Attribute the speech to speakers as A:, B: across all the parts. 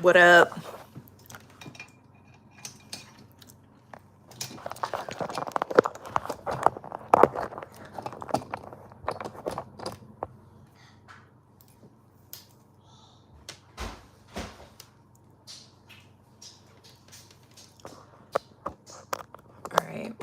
A: What up? All right.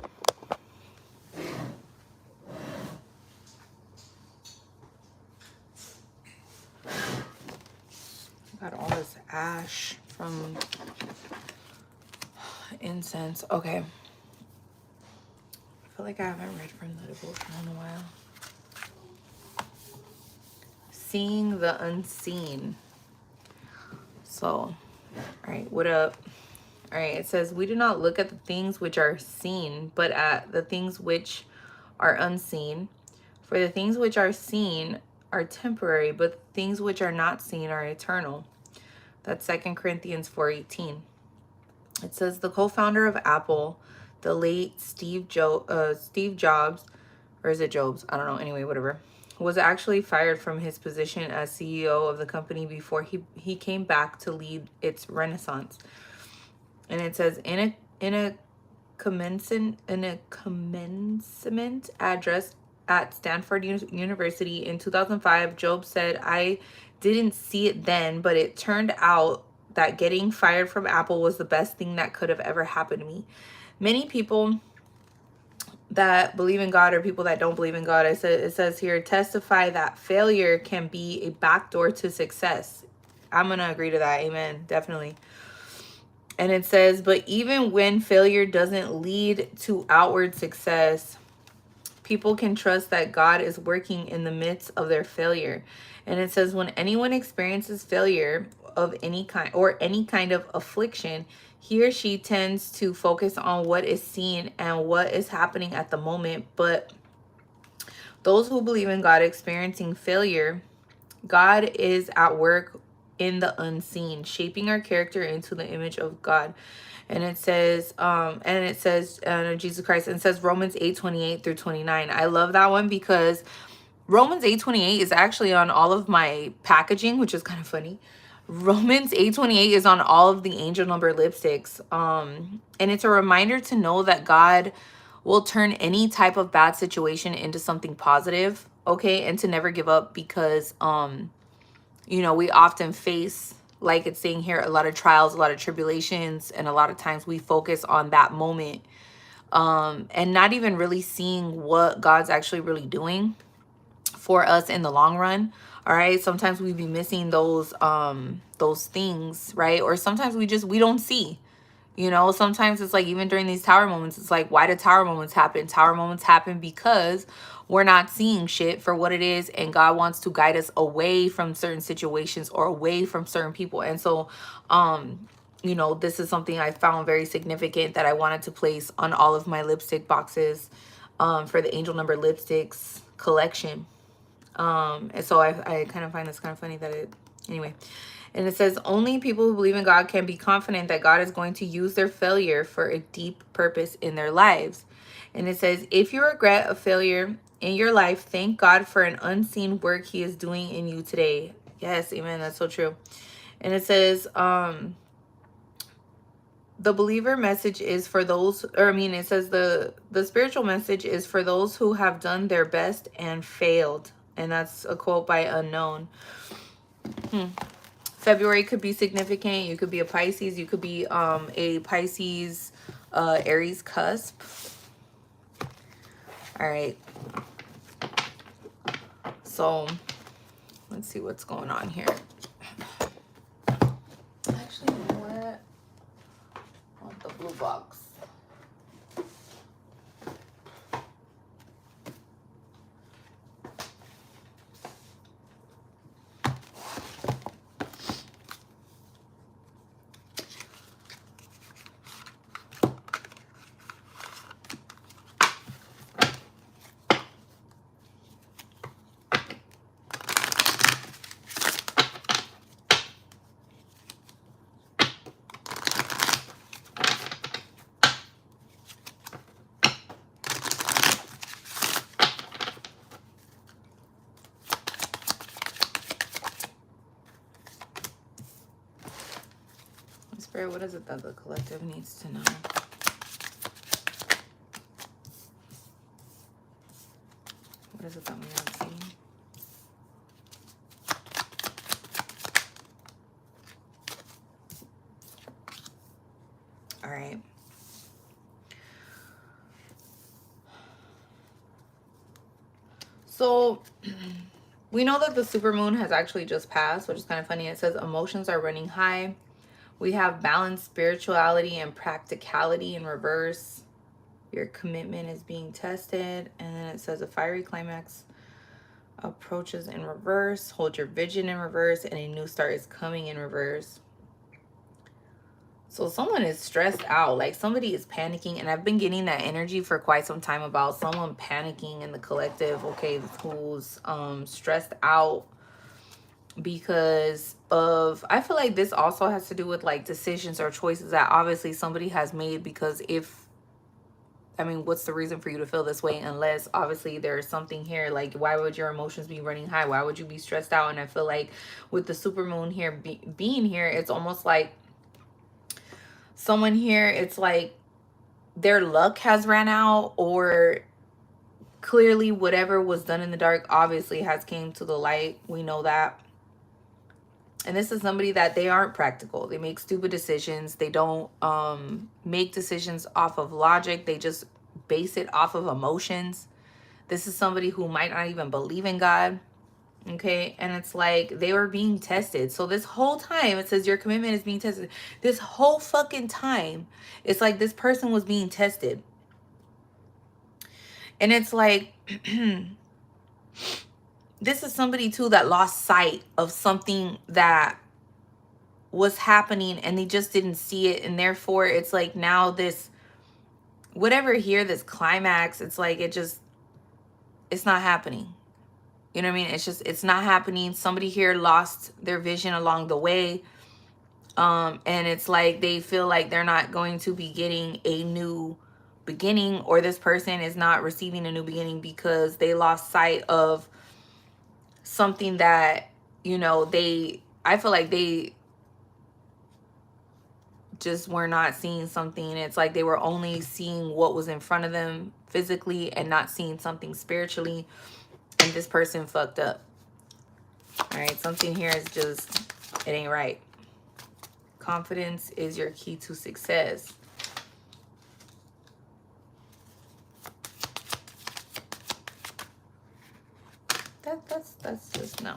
A: Got all this ash from incense. Okay. I feel like I haven't read from the devotional in a while. Seeing the unseen. So, all right, what up? All right, it says, we do not look at the things which are seen, but at the things which are unseen. For the things which are seen are temporary, but the things which are not seen are eternal. That's 2 Corinthians 4:18. It says, the co-founder of Apple, the late Steve Jobs, or is it Jobs? I don't know. Anyway, whatever. Was actually fired from his position as CEO of the company before he came back to lead its renaissance. And it says, in a commencement address at Stanford University in 2005, Jobs said, I didn't see it then, but it turned out that getting fired from Apple was the best thing that could have ever happened to me. Many people that believe in God or people that don't believe in God, it says here, testify that failure can be a backdoor to success. I'm going to agree to that. Amen. Definitely. And it says, but even when failure doesn't lead to outward success, people can trust that God is working in the midst of their failure. And it says, when anyone experiences failure of any kind or any kind of affliction, he or she tends to focus on what is seen and what is happening at the moment. But those who believe in God experiencing failure, God is at work in the unseen, shaping our character into the image of God. And it says, Jesus Christ, and it says Romans 8:28 through 29. I love that one because Romans 8:28 is actually on all of my packaging, which is kind of funny. Romans 8:28 is on all of the angel number lipsticks. And it's a reminder to know that God will turn any type of bad situation into something positive, okay? And to never give up because you know, we often face, like it's saying here, a lot of trials, a lot of tribulations, and a lot of times we focus on that moment and not even really seeing what God's actually really doing for us in the long run. All right, sometimes we be missing those things, right? Or sometimes we don't see. You know, sometimes it's like, even during these tower moments, it's like, why do tower moments happen? Tower moments happen because we're not seeing shit for what it is, and God wants to guide us away from certain situations or away from certain people. And so, you know, this is something I found very significant that I wanted to place on all of my lipstick boxes for the angel number lipsticks collection. And so I kind of find this kind of funny that it, anyway. And it says, only people who believe in God can be confident that God is going to use their failure for a deep purpose in their lives. And it says, if you regret a failure in your life, thank God for an unseen work he is doing in you today. Yes, amen. That's so true. And it says, the believer message is for those, or I mean, it says the spiritual message is for those who have done their best and failed. And that's a quote by Unknown. February could be significant. You could be a Pisces. You could be a Pisces Aries cusp. All right. So let's see what's going on here. Actually, you know what? I want the blue box. Spirit, what is it that the collective needs to know? What is it that we aren't seeing? All right. So we know that the supermoon has actually just passed, which is kind of funny. It says emotions are running high. We have balanced spirituality and practicality in reverse. Your commitment is being tested. And then it says a fiery climax approaches in reverse. Hold your vision in reverse. And a new start is coming in reverse. So someone is stressed out. Like somebody is panicking. And I've been getting that energy for quite some time about someone panicking in the collective. Okay, who's stressed out because of, I feel like this also has to do with like decisions or choices that obviously somebody has made. Because if, I mean, what's the reason for you to feel this way unless obviously there's something here? Like, why would your emotions be running high? Why would you be stressed out? And I feel like with the supermoon here being here, it's almost like someone here, it's like their luck has ran out, or clearly whatever was done in the dark obviously has came to the light. We know that. And this is somebody that they aren't practical. They make stupid decisions. They don't make decisions off of logic. They just base it off of emotions. This is somebody who might not even believe in God. Okay. And it's like they were being tested. So this whole time it says your commitment is being tested. This whole fucking time, it's like this person was being tested. And it's like, this is somebody too that lost sight of something that was happening and they just didn't see it. And therefore it's like now this, whatever here, this climax, it's like it's not happening. You know what I mean? It's not happening. Somebody here lost their vision along the way. And it's like they feel like they're not going to be getting a new beginning, or this person is not receiving a new beginning because they lost sight of something that, you know, I feel like they just were not seeing something. It's like they were only seeing what was in front of them physically and not seeing something spiritually. And this person fucked up. All right, something here is just, it ain't right. Confidence is your key to success. That's just no.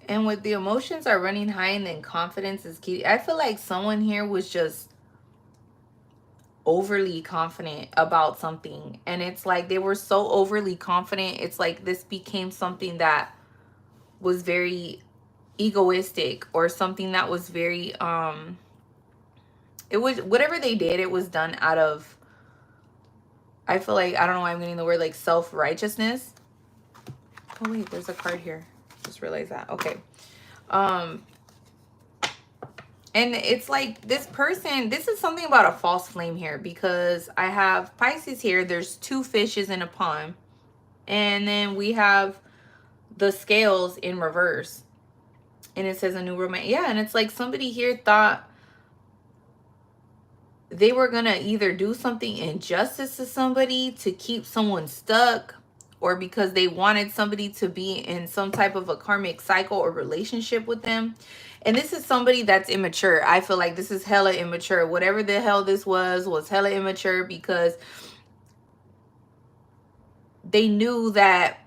A: And with the emotions are running high and then confidence is key. I feel like someone here was just overly confident about something. And it's like they were so overly confident. It's like this became something that was very egoistic, or something that was very, it was, whatever they did, it was done out of, I feel like, I don't know why I'm getting the word like self-righteousness. Oh wait, there's a card here. Just realized that. Okay. And it's like this person, this is something about a false flame here, because I have Pisces here. There's two fishes in a pond. And then we have the scales in reverse. And it says a new romance. Yeah, and it's like somebody here thought they were going to either do something injustice to somebody to keep someone stuck, or because they wanted somebody to be in some type of a karmic cycle or relationship with them. And this is somebody that's immature. I feel like this is hella immature. Whatever the hell this was hella immature, because they knew that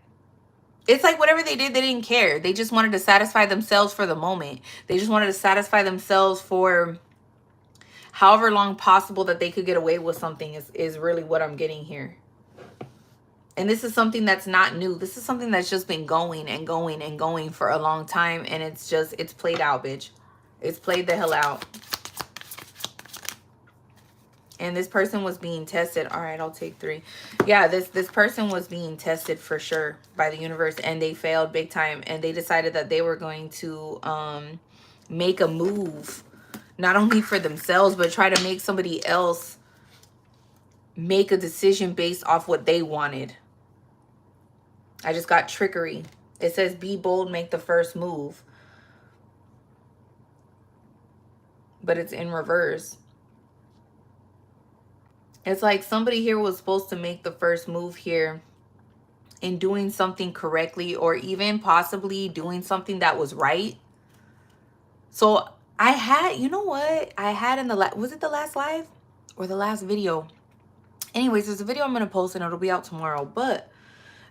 A: it's like whatever they did, they didn't care. They just wanted to satisfy themselves for the moment. They just wanted to satisfy themselves for however long possible that they could get away with something is really what I'm getting here. And this is something that's not new. This is something that's just been going and going and going for a long time. And it's played out, bitch. It's played the hell out. And this person was being tested. All right, I'll take 3. Yeah, this person was being tested for sure by the universe. And they failed big time. And they decided that they were going to make a move. Not only for themselves, but try to make somebody else make a decision based off what they wanted. I just got trickery. It says be bold, make the first move. But it's in reverse. It's like somebody here was supposed to make the first move here in doing something correctly, or even possibly doing something that was right. So I had, you know what? I had in the was it the last live or the last video? Anyways, there's a video I'm going to post and it'll be out tomorrow. But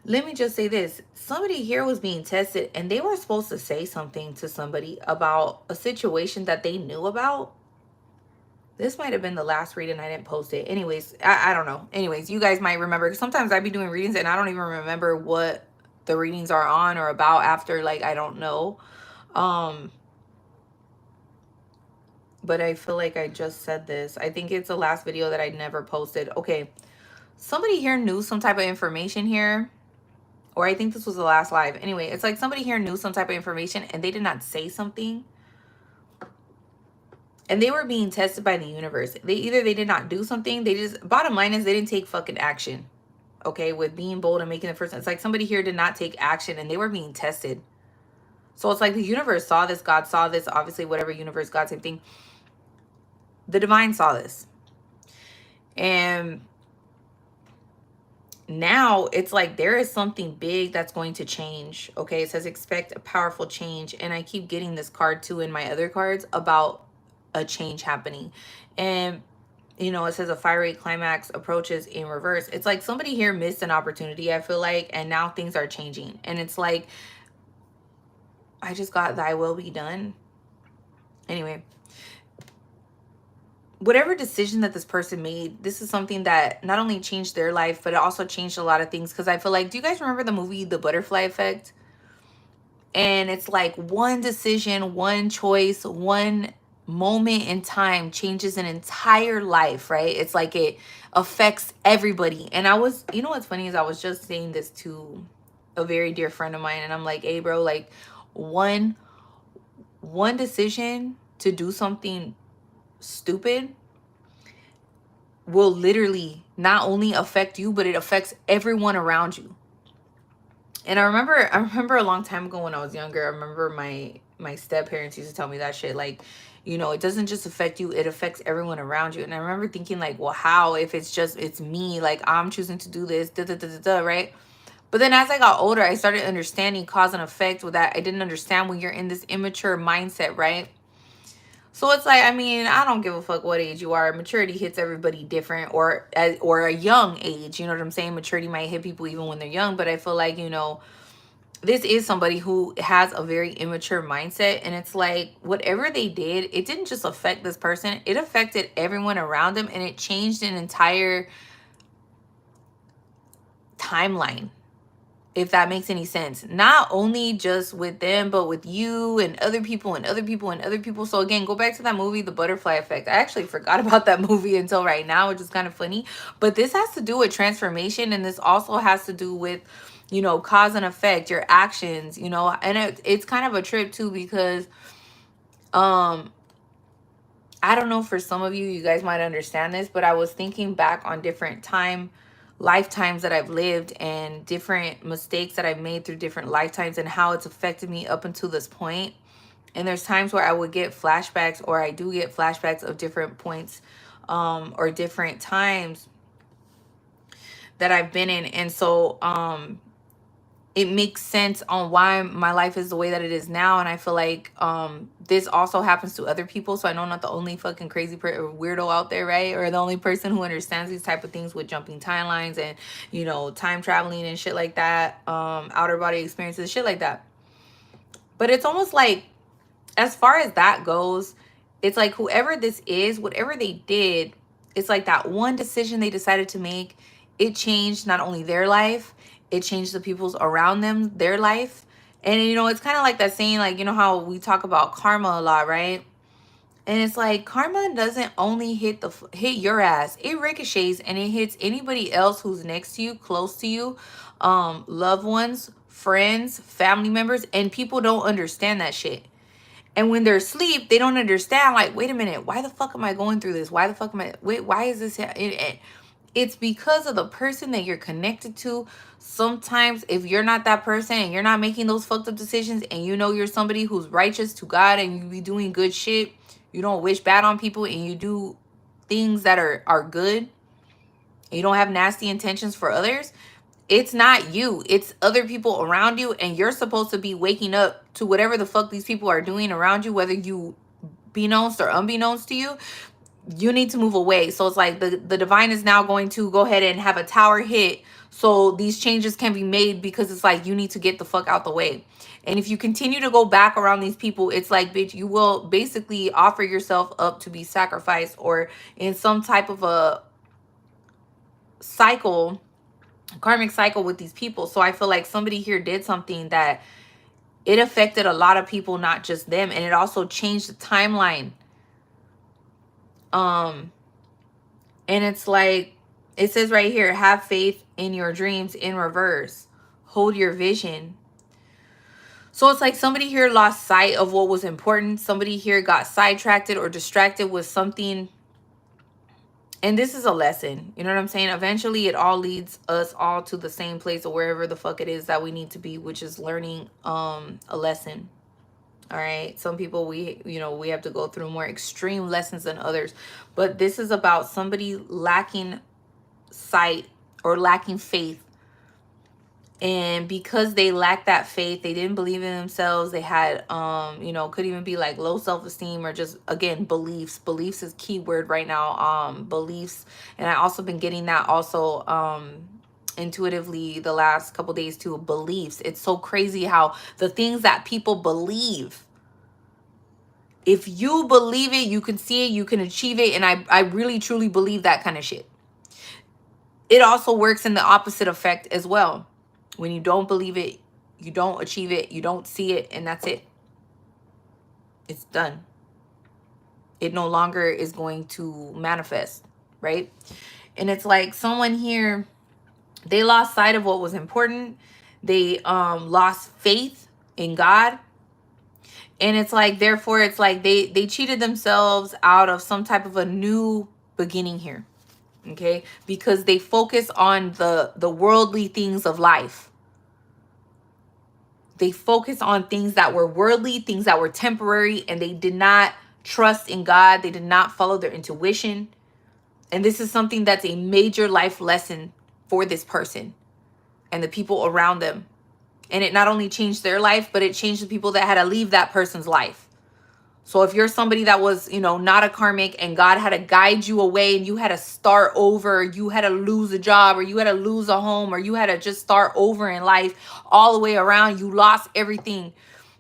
A: let me just say this. Somebody here was being tested and they were supposed to say something to somebody about a situation that they knew about. This might have been the last reading. I didn't post it. Anyways, I don't know. Anyways, you guys might remember. Sometimes I be doing readings and I don't even remember what the readings are on or about after. Like, I don't know. But I feel like I just said this. I think it's the last video that I never posted. Okay. Somebody here knew some type of information here. Or I think this was the last live. Anyway, it's like somebody here knew some type of information and they did not say something. And they were being tested by the universe. They did not do something. They just, bottom line is they didn't take fucking action. Okay, with being bold and making the first. It's like somebody here did not take action and they were being tested. So it's like the universe saw this. God saw this. Obviously, whatever universe, God, same thing. The divine saw this. And now it's like there is something big that's going to change. Okay, it says expect a powerful change. And I keep getting this card too in my other cards about a change happening. And you know, it says a fiery climax approaches in reverse. It's like somebody here missed an opportunity, I feel like, and now things are changing. And it's like, I just got thy will be done. Anyway, whatever decision that this person made, this is something that not only changed their life, but it also changed a lot of things. Because I feel like, do you guys remember the movie The Butterfly Effect? And it's like one decision, one choice, one moment in time changes an entire life, right? It's like it affects everybody. And I was, you know what's funny is I was just saying this to a very dear friend of mine, and I'm like, hey bro, like one decision to do something stupid will literally not only affect you, but it affects everyone around you. And I remember a long time ago when I was younger, I remember my step parents used to tell me that shit, like, you know, it doesn't just affect you, it affects everyone around you. And I remember thinking like, well, how, if it's me, like I'm choosing to do this, right? But then as I got older, I started understanding cause and effect with that. I didn't understand when you're in this immature mindset, right? So it's like, I mean, I don't give a fuck what age you are. Maturity hits everybody different, or a young age. You know what I'm saying? Maturity might hit people even when they're young. But I feel like, you know, this is somebody who has a very immature mindset. And it's like, whatever they did, it didn't just affect this person. It affected everyone around them. And it changed an entire timeline. If that makes any sense. Not only just with them, but with you and other people and other people and other people. So again, go back to that movie, The Butterfly Effect. I actually forgot about that movie until right now, which is kind of funny. But this has to do with transformation. And this also has to do with, you know, cause and effect, your actions, you know. And it's kind of a trip too, because I don't know, for some of you, you guys might understand this, but I was thinking back on different lifetimes that I've lived and different mistakes that I've made through different lifetimes and how it's affected me up until this point. And there's times where I would get flashbacks, or I do get flashbacks of different points or different times that I've been in. And so it makes sense on why my life is the way that it is now. And I feel like this also happens to other people. So I know I'm not the only fucking crazy or weirdo out there, right? Or the only person who understands these type of things with jumping timelines and, you know, time traveling and shit like that. Outer body experiences, shit like that. But it's almost like, as far as that goes, it's like whoever this is, whatever they did, it's like that one decision they decided to make, it changed not only their life, it changed the people's around them, their life. And, you know, it's kind of like that saying, like, you know how we talk about karma a lot, right? And it's like, karma doesn't only hit your ass. It ricochets and it hits anybody else who's next to you, close to you, loved ones, friends, family members, and people don't understand that shit. And when they're asleep, they don't understand, like, wait a minute, why the fuck am I going through this? Why the fuck am I, wait, why is this? It's because of the person that you're connected to. Sometimes if you're not that person and you're not making those fucked up decisions, and you know you're somebody who's righteous to God and you be doing good shit, you don't wish bad on people, and you do things that are good, and you don't have nasty intentions for others, it's not you, it's other people around you, and you're supposed to be waking up to whatever the fuck these people are doing around you, whether you beknownst or unbeknownst to you. You need to move away. So it's like the divine is now going to go ahead and have a tower hit so these changes can be made, because it's like you need to get the fuck out the way. And if you continue to go back around these people, it's like, bitch, you will basically offer yourself up to be sacrificed or in some type of a cycle, karmic cycle with these people. So I feel like somebody here did something that it affected a lot of people, not just them, and it also changed the timeline. And it's like, it says right here, have faith in your dreams in reverse. Hold your vision. So it's like somebody here lost sight of what was important. Somebody here got sidetracked or distracted with something. And this is a lesson. You know what I'm saying? Eventually, it all leads us all to the same place or wherever the fuck it is that we need to be, which is learning a lesson. All right. Some people, we have to go through more extreme lessons than others. But this is about somebody lacking sight or lacking faith. And because they lacked that faith, they didn't believe in themselves. They had, could even be like low self-esteem or just, again, beliefs. Beliefs is key word right now. Beliefs. And I also been getting that also intuitively the last couple days too. Beliefs. It's so crazy how the things that people believe, if you believe it, you can see it, you can achieve it. And I really, truly believe that kind of shit. It also works in the opposite effect as well. When you don't believe it, you don't achieve it, you don't see it, and that's it. It's done. It no longer is going to manifest, right? And it's like someone here, they lost sight of what was important. They lost faith in God. And it's like, therefore, it's like they cheated themselves out of some type of a new beginning here. Okay? Because they focus on the worldly things of life. They focused on things that were worldly, things that were temporary, and they did not trust in God. They did not follow their intuition. And this is something that's a major life lesson for this person and the people around them. And it not only changed their life, but it changed the people that had to leave that person's life. So if you're somebody that was, not a karmic, and God had to guide you away and you had to start over, you had to lose a job, or you had to lose a home, or you had to just start over in life all the way around, you lost everything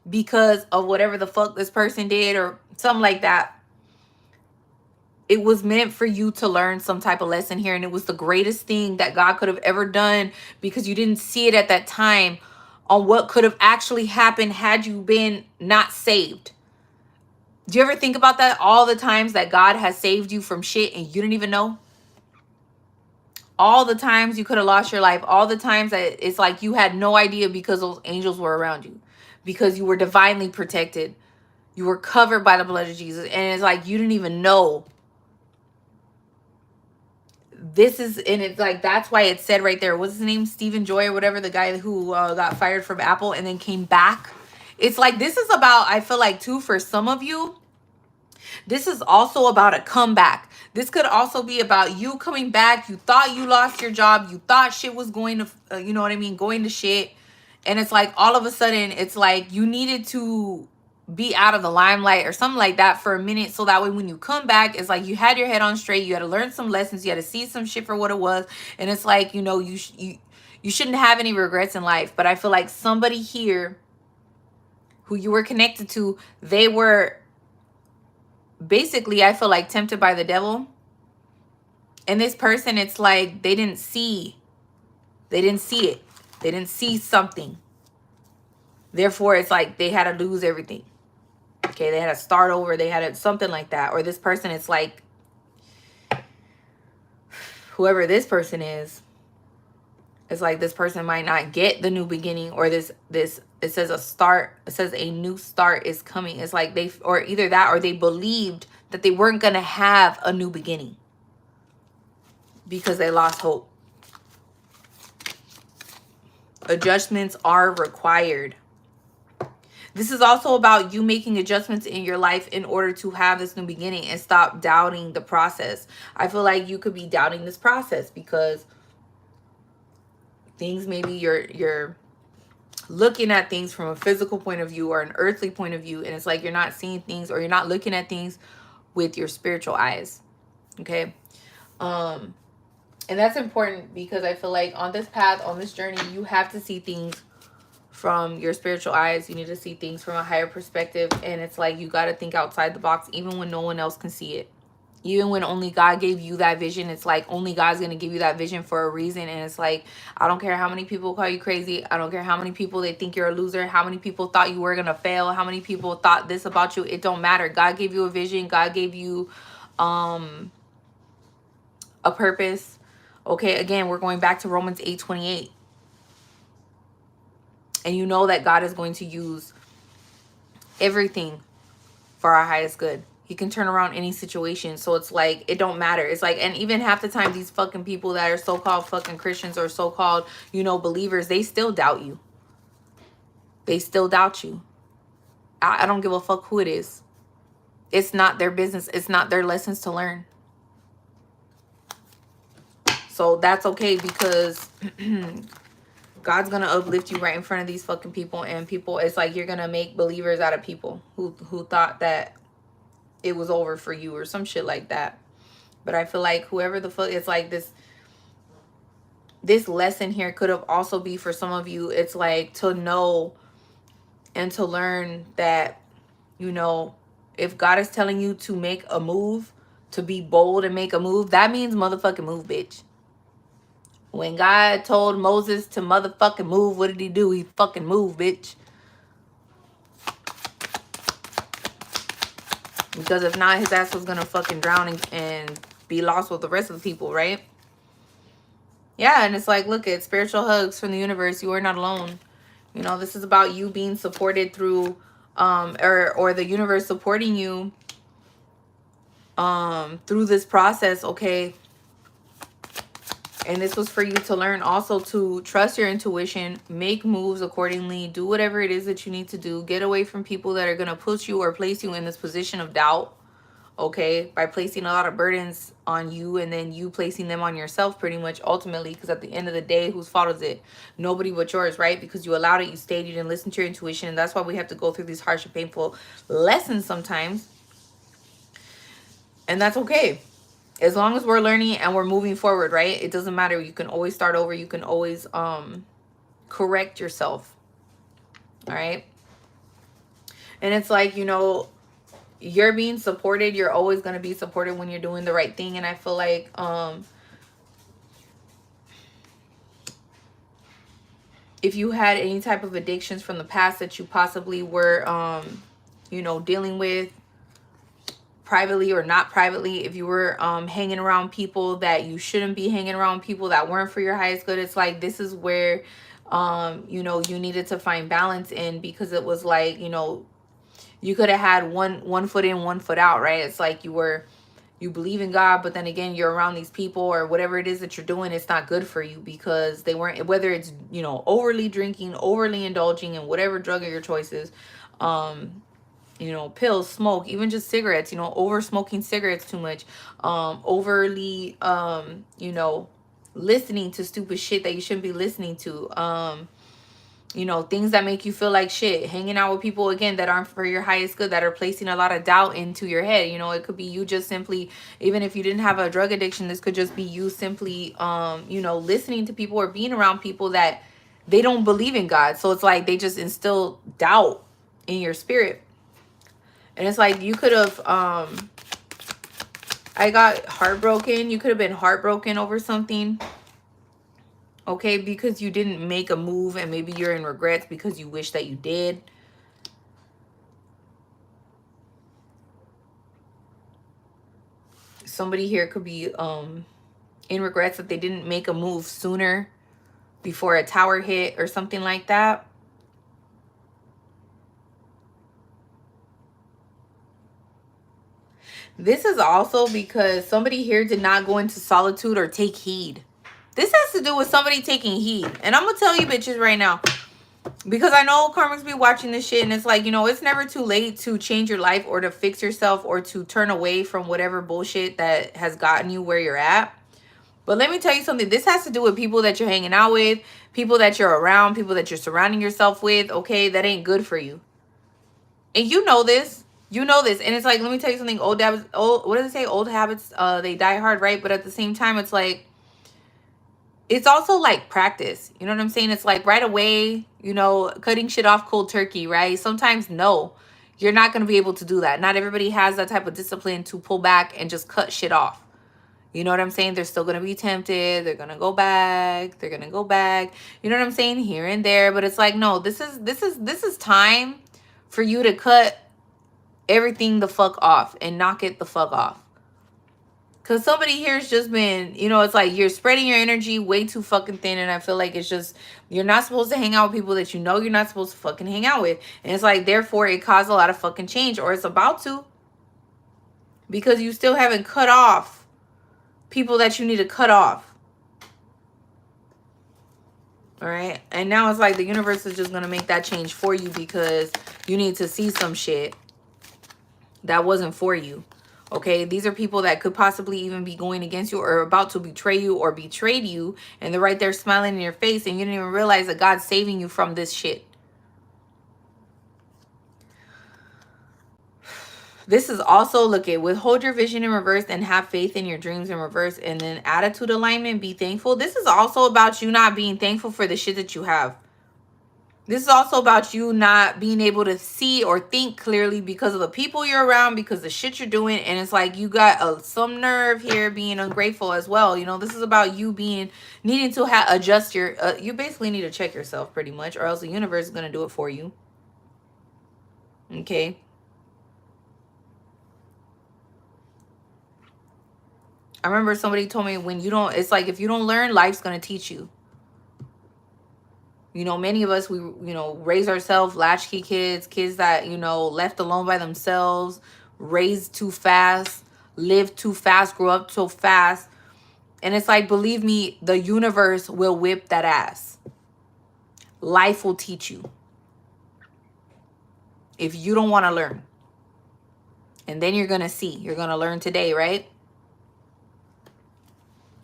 A: because of whatever the fuck this person did or something like that. It was meant for you to learn some type of lesson here. And it was the greatest thing that God could have ever done, because you didn't see it at that time on what could have actually happened had you been not saved. Do you ever think about that? All the times that God has saved you from shit and you didn't even know? All the times you could have lost your life. All the times that it's like you had no idea because those angels were around you. Because you were divinely protected. You were covered by the blood of Jesus. And it's like you didn't even know. And it's like, that's why it said right there, what's his name? Stephen Joy or whatever, the guy who got fired from Apple and then came back. It's like, this is about, I feel like too, for some of you, this is also about a comeback. This could also be about you coming back. You thought you lost your job. You thought shit was going to, going to shit. And it's like, all of a sudden, it's like you needed to be out of the limelight or something like that for a minute. So that way when you come back, it's like you had your head on straight. You had to learn some lessons. You had to see some shit for what it was. And it's like, you shouldn't have any regrets in life. But I feel like somebody here who you were connected to, they were basically, I feel like, tempted by the devil. And this person, it's like they didn't see it. They didn't see something. Therefore, it's like they had to lose everything. Okay, they had to start over. They had to, something like that. Or this person, it's like, whoever this person is, it's like this person might not get the new beginning, or this it says a start, it says a new start is coming. It's like or either that, or they believed that they weren't going to have a new beginning. because they lost hope. Adjustments are required. This is also about you making adjustments in your life in order to have this new beginning and stop doubting the process. I feel like you could be doubting this process because things, maybe you're looking at things from a physical point of view or an earthly point of view, and it's like you're not seeing things, or you're not looking at things with your spiritual eyes. Okay. And that's important because I feel like on this path, on this journey, you have to see things from your spiritual eyes. You need to see things from a higher perspective. And it's like you got to think outside the box, even when no one else can see it. Even when only God gave you that vision, it's like only God's going to give you that vision for a reason. And it's like, I don't care how many people call you crazy. I don't care how many people they think you're a loser. How many people thought you were going to fail. How many people thought this about you. It don't matter. God gave you a vision. God gave you a purpose. Okay, again, we're going back to Romans 8:28. And you know that God is going to use everything for our highest good. He can turn around any situation. So it's like, it don't matter. It's like, and even half the time, these fucking people that are so-called fucking Christians or so-called, you know, believers, they still doubt you. They still doubt you. I don't give a fuck who it is. It's not their business. It's not their lessons to learn. So that's okay, because God's going to uplift you right in front of these fucking people. And people, it's like you're going to make believers out of people who thought that it was over for you or some shit like that. But I feel like whoever the fuck, it's like this lesson here could have also be for some of you. It's like to know and to learn that, you know, if God is telling you to make a move, to be bold and make a move, that means motherfucking move, bitch. When God told Moses to motherfucking move, what did he do? He fucking moved, bitch. Because if not, his ass was gonna fucking drown and be lost with the rest of the people, right? Yeah, and it's like, look at spiritual hugs from the universe. You are not alone. You know, this is about you being supported through, or the universe supporting you, through this process, okay? And this was for you to learn also to trust your intuition, make moves accordingly, do whatever it is that you need to do. Get away from people that are going to put you or place you in this position of doubt, okay? By placing a lot of burdens on you and then you placing them on yourself pretty much ultimately, because at the end of the day, whose fault is it? Nobody but yours, right? Because you allowed it, you stayed, you didn't listen to your intuition. And that's why we have to go through these harsh and painful lessons sometimes. And that's okay. As long as we're learning and we're moving forward, right? It doesn't matter. You can always start over. You can always correct yourself. All right. And it's like, you know, you're being supported. You're always going to be supported when you're doing the right thing. And I feel like if you had any type of addictions from the past that you possibly were, you know, dealing with, privately or not privately, if you were hanging around people that you shouldn't be hanging around, people that weren't for your highest good, it's like this is where you know, you needed to find balance in, because it was like, you know, you could have had one foot in, one foot out, right? It's like you believe in God, but then again, you're around these people or whatever it is that you're doing, it's not good for you because they weren't, whether it's, you know, overly drinking, overly indulging in whatever drug of your choices, you know, pills, smoke, even just cigarettes, you know, over smoking cigarettes too much, overly, you know, listening to stupid shit that you shouldn't be listening to, you know, things that make you feel like shit, hanging out with people, again, that aren't for your highest good, that are placing a lot of doubt into your head. You know, it could be you just simply, even if you didn't have a drug addiction, this could just be you simply, you know, listening to people or being around people that they don't believe in God. So it's like they just instill doubt in your spirit. And it's like you could have, I got heartbroken. You could have been heartbroken over something. Okay, because you didn't make a move and maybe you're in regrets because you wish that you did. Somebody here could be in regrets that they didn't make a move sooner before a tower hit or something like that. This is also because somebody here did not go into solitude or take heed. This has to do with somebody taking heed. And I'm going to tell you bitches right now, because I know karmics be watching this shit, and it's like, you know, it's never too late to change your life or to fix yourself or to turn away from whatever bullshit that has gotten you where you're at. But let me tell you something. This has to do with people that you're hanging out with, people that you're around, people that you're surrounding yourself with, okay? That ain't good for you. And you know this. You know this. And it's like, let me tell you something. Old habits, what do they say? Old habits, they die hard, right? But at the same time, it's like, it's also like practice. You know what I'm saying? It's like right away, you know, cutting shit off cold turkey, right? Sometimes, no, you're not going to be able to do that. Not everybody has that type of discipline to pull back and just cut shit off. You know what I'm saying? They're still going to be tempted. They're going to go back. They're going to go back. You know what I'm saying? Here and there. But it's like, no, this is time for you to cut everything the fuck off and knock it the fuck off. Because somebody here has just been, you know, it's like you're spreading your energy way too fucking thin. And I feel like it's just, you're not supposed to hang out with people that you know you're not supposed to fucking hang out with. And it's like, therefore, it caused a lot of fucking change, or it's about to. Because you still haven't cut off people that you need to cut off. All right. And now it's like the universe is just going to make that change for you, because you need to see some shit that wasn't for you. Okay, these are people that could possibly even be going against you or about to betray you or betrayed you. And they're right there smiling in your face, and you didn't even realize that God's saving you from this shit. This is also, look at, withhold your vision in reverse and have faith in your dreams in reverse. And then attitude alignment, be thankful. This is also about you not being thankful for the shit that you have. This is also about you not being able to see or think clearly because of the people you're around, because the shit you're doing. And it's like you got some nerve here being ungrateful as well. You know, this is about you needing to adjust your, you basically need to check yourself pretty much, or else the universe is going to do it for you. Okay. I remember somebody told me, when you don't, it's like, if you don't learn, life's going to teach you. You know, many of us, we, you know, raise ourselves, latchkey kids, kids that, you know, left alone by themselves, raised too fast, lived too fast, grew up so fast. And it's like, believe me, the universe will whip that ass. Life will teach you. If you don't want to learn. And then you're going to see. You're going to learn today, right?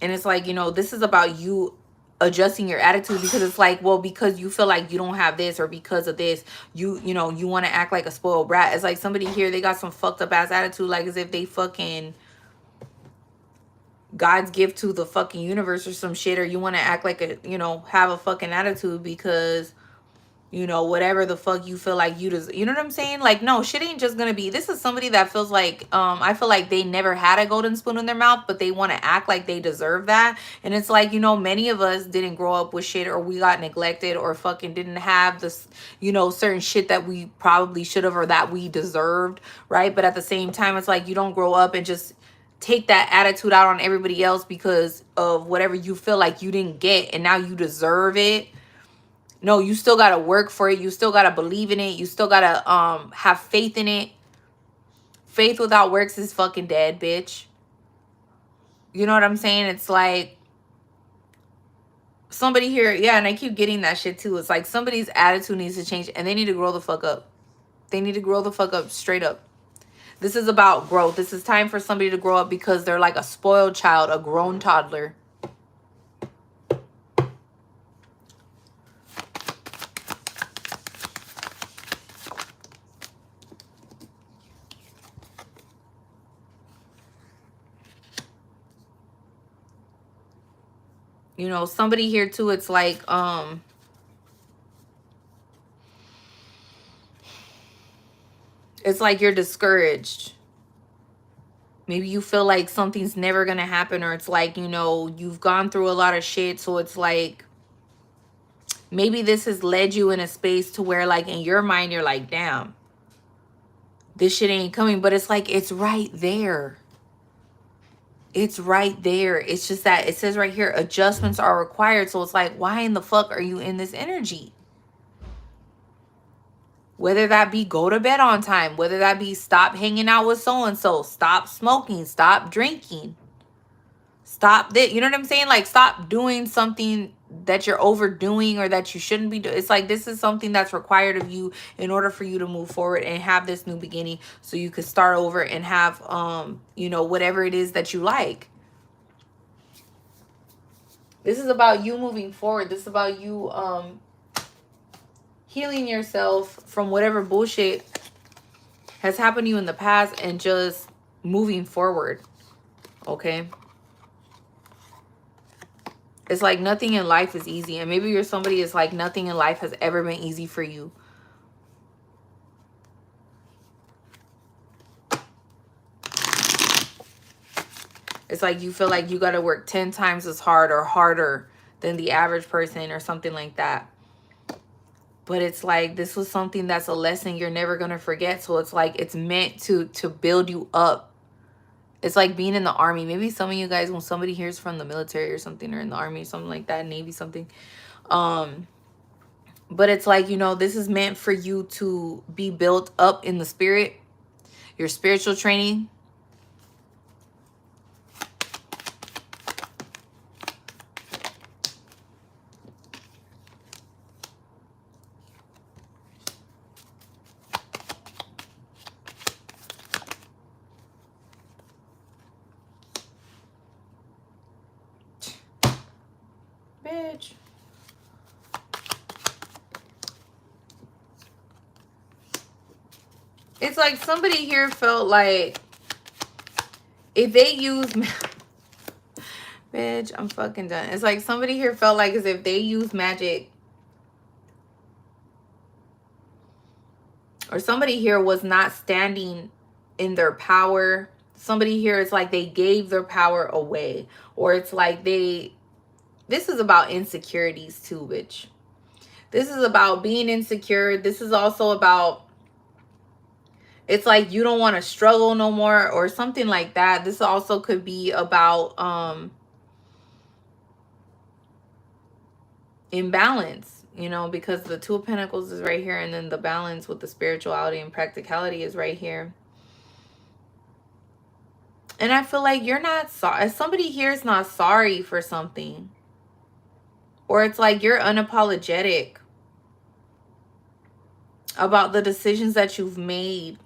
A: And it's like, you know, this is about you adjusting your attitude, because it's like, well, because you feel like you don't have this, or because of this, you know, you want to act like a spoiled brat. It's like somebody here, they got some fucked up ass attitude, like as if they fucking God's gift to the fucking universe or some shit, or you want to act like a, you know, have a fucking attitude because, you know, whatever the fuck you feel like you deserve. You know what I'm saying? Like, no, shit ain't just gonna be. This is somebody that feels like, I feel like they never had a golden spoon in their mouth, but they want to act like they deserve that. And it's like, you know, many of us didn't grow up with shit, or we got neglected, or fucking didn't have this, you know, certain shit that we probably should have, or that we deserved, right? But at the same time, it's like, you don't grow up and just take that attitude out on everybody else because of whatever you feel like you didn't get, and now you deserve it. No, you still got to work for it. You still got to believe in it. You still got to have faith in it. Faith without works is fucking dead, bitch. You know what I'm saying? It's like somebody here, yeah, and I keep getting that shit too. It's like somebody's attitude needs to change, and they need to grow the fuck up. They need to grow the fuck up, straight up. This is about growth. This is time for somebody to grow up, because they're like a spoiled child, a grown toddler. You know, somebody here too, it's like, it's like you're discouraged. Maybe you feel like something's never going to happen, or it's like, you know, you've gone through a lot of shit. So it's like, maybe this has led you in a space to where, like, in your mind, you're like, damn, this shit ain't coming. But it's like, it's right there. It's right there. It's just that it says right here, adjustments are required. So it's like, why in the fuck are you in this energy? Whether that be go to bed on time, whether that be stop hanging out with so-and-so, stop smoking, stop drinking, stop that. You know what I'm saying? Like, stop doing something that you're overdoing or that you shouldn't be doing. It's like, this is something that's required of you in order for you to move forward and have this new beginning, so you could start over and have, you know, whatever it is that you like. This is about you moving forward. This is about you, healing yourself from whatever bullshit has happened to you in the past and just moving forward. Okay? It's like nothing in life is easy. And maybe you're somebody that's like nothing in life has ever been easy for you. It's like you feel like you got to work 10 times as hard or harder than the average person or something like that. But it's like, this was something that's a lesson you're never going to forget. So it's like, it's meant to build you up. It's like being in the army. Maybe some of you guys, when somebody hears from the military or something, or in the army or something like that, Navy, something. But it's like, you know, this is meant for you to be built up in the spirit, your spiritual training. Bitch. It's like somebody here felt like if they use... Bitch, I'm fucking done. It's like somebody here felt like as if they use magic, or somebody here was not standing in their power. Somebody here, it's like they gave their power away. Or it's like they... This is about insecurities too, bitch. This is about being insecure. This is also about... It's like you don't want to struggle no more or something like that. This also could be about imbalance, you know, because the Two of Pentacles is right here, and then the balance with the spirituality and practicality is right here. And I feel like you're not sorry. Somebody here is not sorry for something. Or it's like you're unapologetic about the decisions that you've made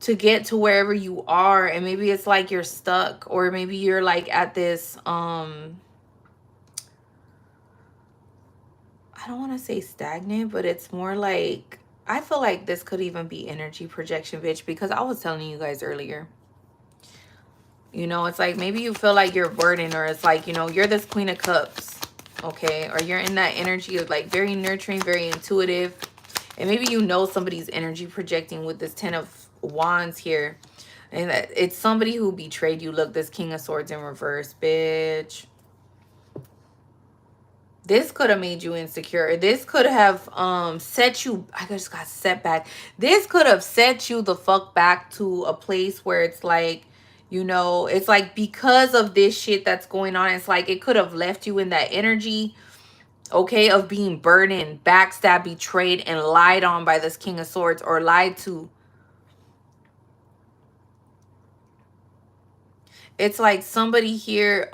A: to get to wherever you are. And maybe it's like you're stuck, or maybe you're like at this I don't want to say stagnant, but it's more like, I feel like this could even be energy projection, bitch, because I was telling you guys earlier, you know, it's like maybe you feel like you're burdened, or it's like, you know, you're this Queen of Cups, okay, or you're in that energy of like very nurturing, very intuitive. And maybe you know somebody's energy projecting with this 10 of Wands here, and that it's somebody who betrayed you. Look, this King of Swords in reverse, bitch. This could have made you insecure. This could have set you... I just got set back. This could have set you the fuck back to a place where it's like, you know, it's like because of this shit that's going on, it's like it could have left you in that energy, okay, of being burdened, backstabbed, betrayed, and lied on by this King of Swords, or lied to. It's like somebody here,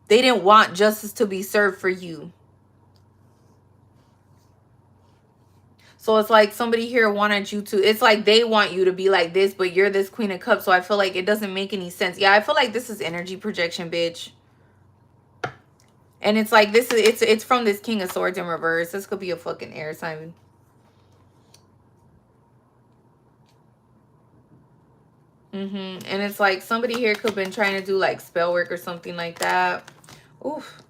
A: they didn't want justice to be served for you. So it's like somebody here wanted you to... It's like they want you to be like this, but you're this Queen of Cups. So I feel like it doesn't make any sense. Yeah, I feel like this is energy projection, bitch. And it's like this is... It's from this King of Swords in reverse. This could be a fucking air sign. And it's like somebody here could have been trying to do like spell work or something like that. Oof.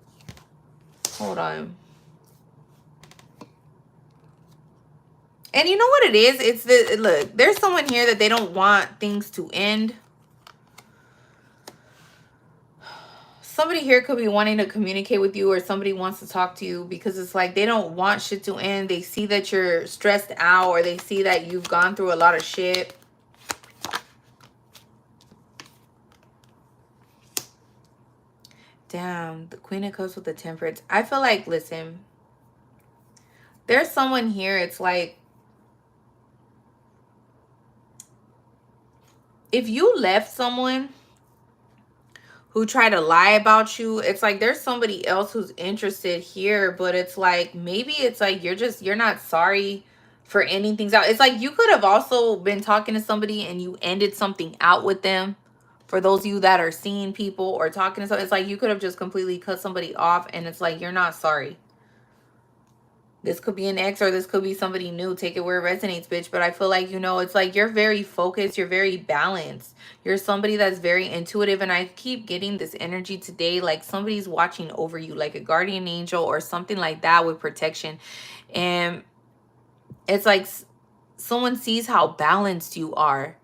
A: Hold on. And you know what it is? It's the... Look, there's someone here that they don't want things to end. Somebody here could be wanting to communicate with you, or somebody wants to talk to you, because it's like they don't want shit to end. They see that you're stressed out, or they see that you've gone through a lot of shit. Damn, the Queen of Cups with the Temperance. I feel like, listen, there's someone here, it's like, if you left someone who tried to lie about you, it's like there's somebody else who's interested here, but it's like, maybe it's like you're not sorry for ending things out. It's like you could have also been talking to somebody and you ended something out with them. For those of you that are seeing people or talking to somebody, it's like you could have just completely cut somebody off, and it's like you're not sorry. This could be an ex or this could be somebody new. Take it where it resonates, bitch. But I feel like, you know, it's like you're very focused. You're very balanced. You're somebody that's very intuitive. And I keep getting this energy today, like somebody's watching over you, like a guardian angel or something like that with protection. And it's like someone sees how balanced you are.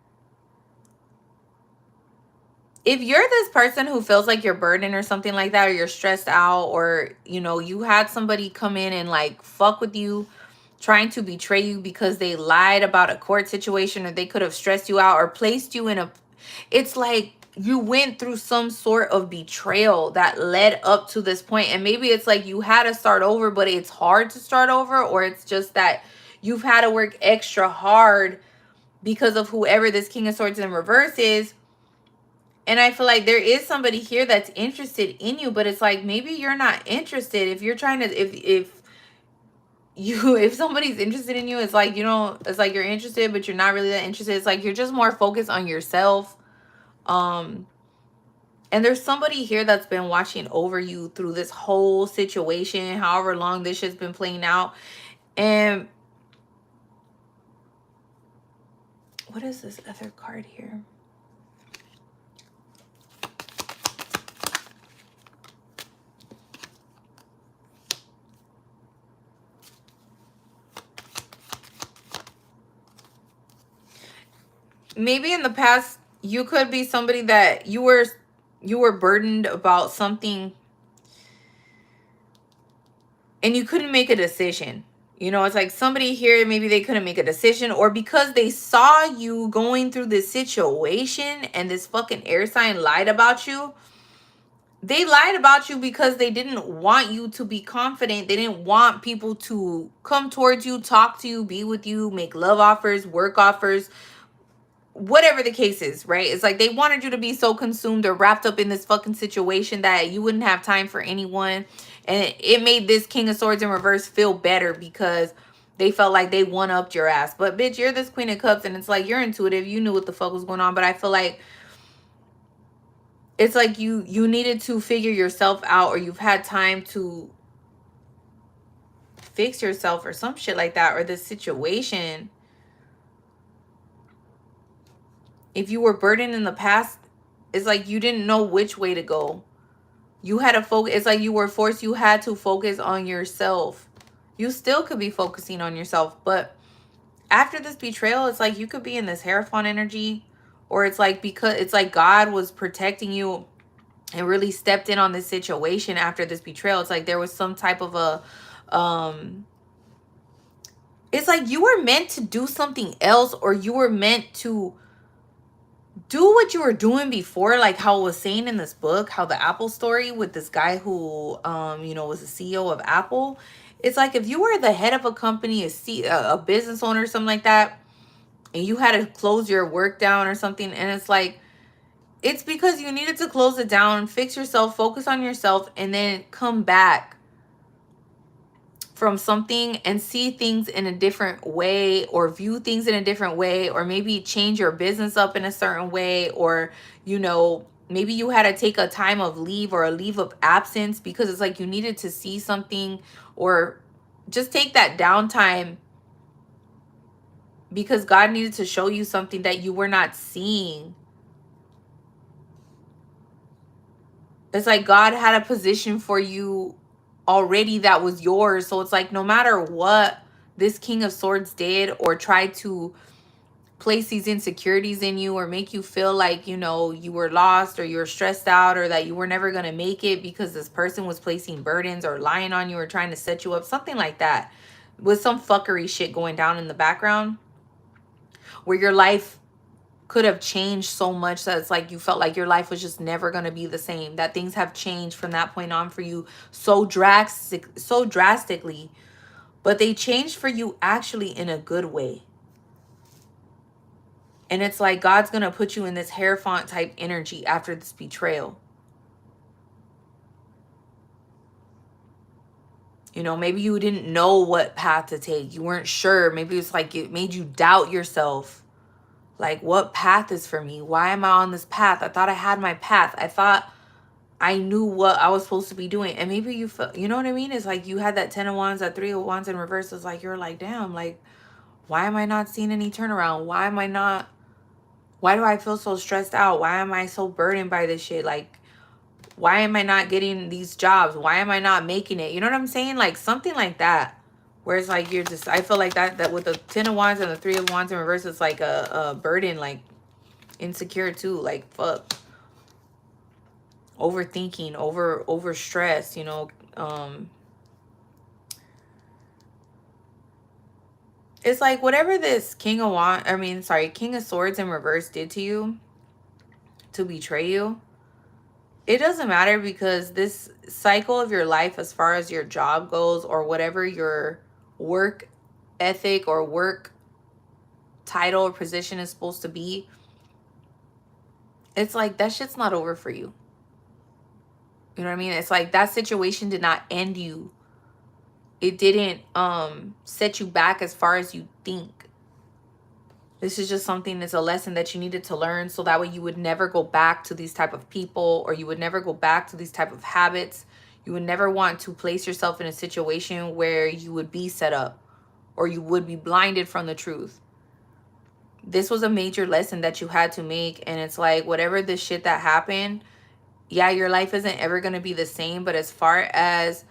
A: If you're this person who feels like you're burdened or something like that, or you're stressed out, or, you know, you had somebody come in and like fuck with you, trying to betray you because they lied about a court situation, or they could have stressed you out or placed you in a, it's like you went through some sort of betrayal that led up to this point. And maybe it's like you had to start over, but it's hard to start over, or it's just that you've had to work extra hard because of whoever this King of Swords in reverse is. And I feel like there is somebody here that's interested in you, but it's like maybe you're not interested. If you're trying to, if somebody's interested in you, it's like, you know, it's like you're interested, but you're not really that interested. It's like you're just more focused on yourself. And there's somebody here that's been watching over you through this whole situation, however long this shit's been playing out. And what is this other card here? Maybe in the past you could be somebody that you were burdened about something and you couldn't make a decision. You know, it's like somebody here, maybe they couldn't make a decision, or because they saw you going through this situation and this fucking air sign lied about you. They lied about you because they didn't want you to be confident. They didn't want people to come towards you, talk to you, be with you, make love offers, work offers, whatever the case is, right? It's like they wanted you to be so consumed or wrapped up in this fucking situation that you wouldn't have time for anyone. And it made this King of Swords in reverse feel better because they felt like they one-upped your ass. But bitch, you're this Queen of Cups, and it's like you're intuitive. You knew what the fuck was going on. But I feel like it's like you needed to figure yourself out, or you've had time to fix yourself or some shit like that, or this situation. If you were burdened in the past, it's like you didn't know which way to go. You had to focus. It's like you were forced. You had to focus on yourself. You still could be focusing on yourself. But after this betrayal, it's like you could be in this Hierophant energy. Or it's like because it's like God was protecting you and really stepped in on this situation after this betrayal. It's like there was some type of a... it's like you were meant to do something else, or you were meant to do what you were doing before, like how it was saying in this book, how the Apple story with this guy who you know, was the CEO of Apple. It's like if you were the head of a company, a business owner or something like that, and you had to close your work down or something, and it's like it's because you needed to close it down, fix yourself, focus on yourself, and then come back from something and see things in a different way, or view things in a different way, or maybe change your business up in a certain way, or, you know, maybe you had to take a time of leave or a leave of absence because it's like you needed to see something, or just take that downtime because God needed to show you something that you were not seeing. It's like God had a position for you already that was yours. So it's like no matter what this King of Swords did or tried to place these insecurities in you or make you feel like, you know, you were lost or you were stressed out or that you were never going to make it because this person was placing burdens or lying on you or trying to set you up, something like that, with some fuckery shit going down in the background where your life could have changed so much that it's like you felt like your life was just never going to be the same, that things have changed from that point on for you so drastically, but they changed for you actually in a good way. And it's like God's going to put you in this Hierophant type energy after this betrayal. You know, maybe you didn't know what path to take. You weren't sure. Maybe it's like it made you doubt yourself. Like, what path is for me? Why am I on this path? I thought I had my path. I thought I knew what I was supposed to be doing. And maybe you felt, you know what I mean? It's like you had that 10 of Wands, that 3 of Wands in reverse. It's like, you're like, damn, like, why am I not seeing any turnaround? Why do I feel so stressed out? Why am I so burdened by this shit? Like, why am I not getting these jobs? Why am I not making it? You know what I'm saying? Like something like that. Where it's like you're just, I feel like that with the 10 of Wands and the 3 of Wands in reverse, it's like a burden, like insecure too. Like, fuck. Overthinking, over stress, you know. It's like whatever this King of Swords in reverse did to you to betray you, it doesn't matter, because this cycle of your life, as far as your job goes or whatever your work ethic or work title or position is supposed to be, it's like that shit's not over for you. You know what I mean? It's like that situation did not end you. It didn't set you back as far as you think. This is just something that's a lesson that you needed to learn, so that way you would never go back to these type of people, or you would never go back to these type of habits. You would never want to place yourself in a situation where you would be set up or you would be blinded from the truth. This was a major lesson that you had to make. And it's like, whatever the shit that happened, yeah, your life isn't ever going to be the same. But as far as,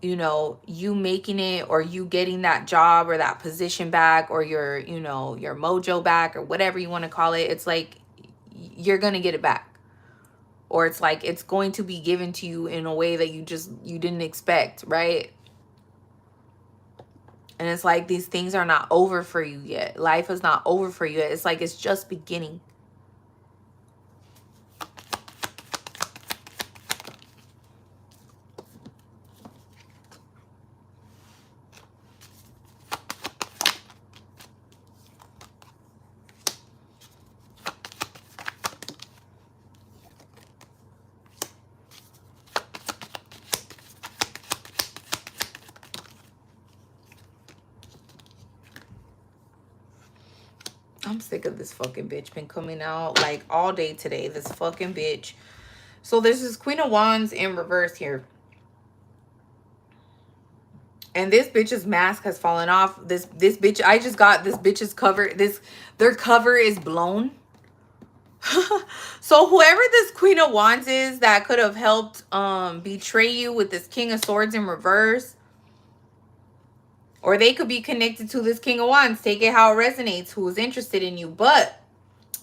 A: you know, you making it, or you getting that job or that position back, or your, you know, your mojo back, or whatever you want to call it, it's like you're going to get it back. Or it's like it's going to be given to you in a way that you didn't expect, right? And it's like these things are not over for you yet. Life is not over for you yet. It's like it's just beginning. I'm sick of this fucking bitch been coming out like all day today. This fucking bitch. So there's this Queen of Wands in reverse here. And this bitch's mask has fallen off. This bitch, I just got this bitch's cover. Their cover is blown. So whoever this Queen of Wands is that could have helped betray you with this King of Swords in reverse, or they could be connected to this King of Wands. Take it how it resonates, who is interested in you. But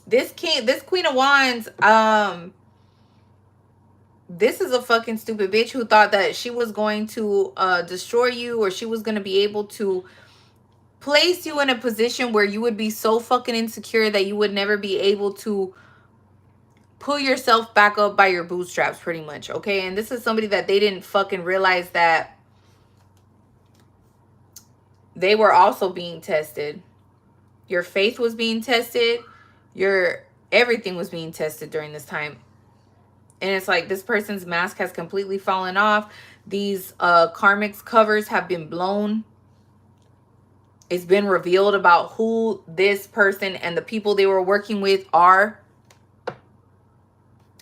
A: this Queen of Wands, this is a fucking stupid bitch who thought that she was going to destroy you, or she was going to be able to place you in a position where you would be so fucking insecure that you would never be able to pull yourself back up by your bootstraps, pretty much. Okay. And this is somebody that they didn't fucking realize that they were also being tested. Your faith was being tested. Your everything was being tested during this time. And it's like this person's mask has completely fallen off. These karmic covers have been blown. It's been revealed about who this person and the people they were working with are.